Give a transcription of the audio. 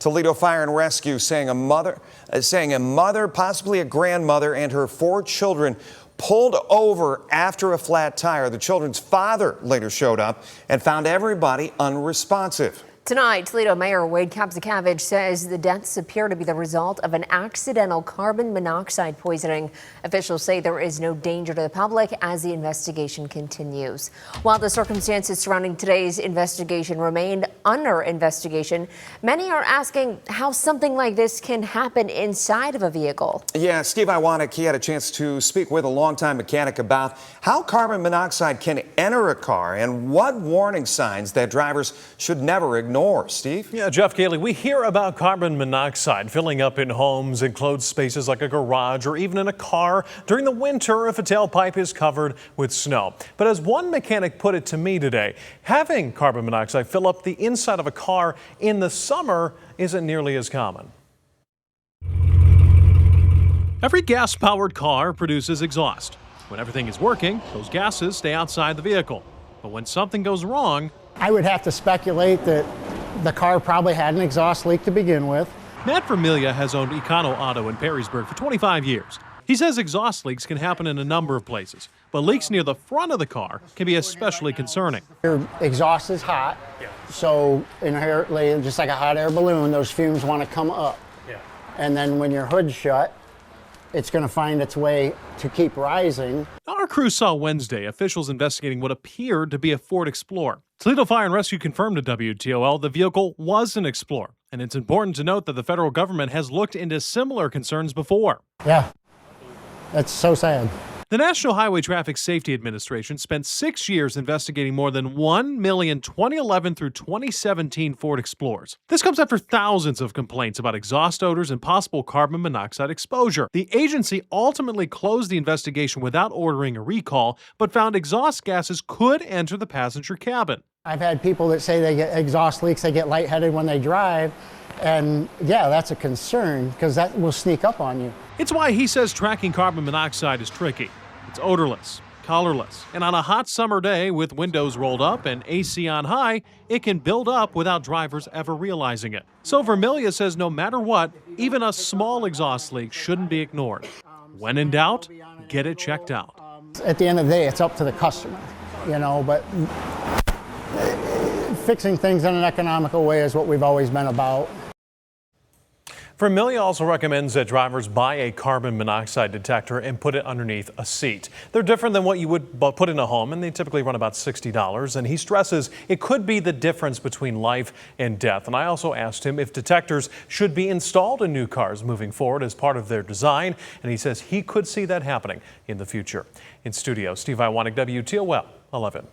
Toledo Fire and Rescue saying a mother, possibly a grandmother, and her 4 children pulled over after a flat tire. The children's father later showed up and found everybody unresponsive. Tonight, Toledo Mayor Wade Kapsakavich says the deaths appear to be the result of an accidental carbon monoxide poisoning. Officials say there is no danger to the public as the investigation continues. While the circumstances surrounding today's investigation remain under investigation, many are asking how something like this can happen inside of a vehicle. Yeah, Steve Iwanek, he had a chance to speak with a longtime mechanic about how carbon monoxide can enter a car and what warning signs that drivers should never ignore. Steve? Yeah, Jeff Gailey, we hear about carbon monoxide filling up in homes, enclosed spaces like a garage or even in a car during the winter if a tailpipe is covered with snow. But as one mechanic put it to me today, having carbon monoxide fill up the inside of a car in the summer isn't nearly as common. Every gas-powered car produces exhaust. When everything is working, those gases stay outside the vehicle. But when something goes wrong, I would have to speculate that the car probably had an exhaust leak to begin with. Matt Vermilia has owned Econo Auto in Perrysburg for 25 years. He says exhaust leaks can happen in a number of places, but leaks near the front of the car can be especially concerning. Your exhaust is hot, so inherently, just like a hot air balloon, those fumes want to come up. And then when your hood's shut, it's going to find its way to keep rising. Our crew saw Wednesday officials investigating what appeared to be a Ford Explorer. Toledo Fire and Rescue confirmed to WTOL the vehicle was an Explorer. And it's important to note that the federal government has looked into similar concerns before. Yeah, that's so sad. The National Highway Traffic Safety Administration spent 6 years investigating more than 1 million 2011 through 2017 Ford Explorers. This comes after thousands of complaints about exhaust odors and possible carbon monoxide exposure. The agency ultimately closed the investigation without ordering a recall, but found exhaust gases could enter the passenger cabin. I've had people that say they get exhaust leaks, they get lightheaded when they drive, and yeah, that's a concern because that will sneak up on you. It's why he says tracking carbon monoxide is tricky. It's odorless, colorless, and on a hot summer day with windows rolled up and AC on high, it can build up without drivers ever realizing it. So Vermilia says no matter what, even a small exhaust leak shouldn't be ignored. When in doubt, get it checked out. At the end of the day, it's up to the customer, but fixing things in an economical way is what we've always been about. Vermilia also recommends that drivers buy a carbon monoxide detector and put it underneath a seat. They're different than what you would put in a home, and they typically run about $60. And he stresses it could be the difference between life and death. And I also asked him if detectors should be installed in new cars moving forward as part of their design. And he says he could see that happening in the future. In studio, Steve Iwanek, WTOL 11.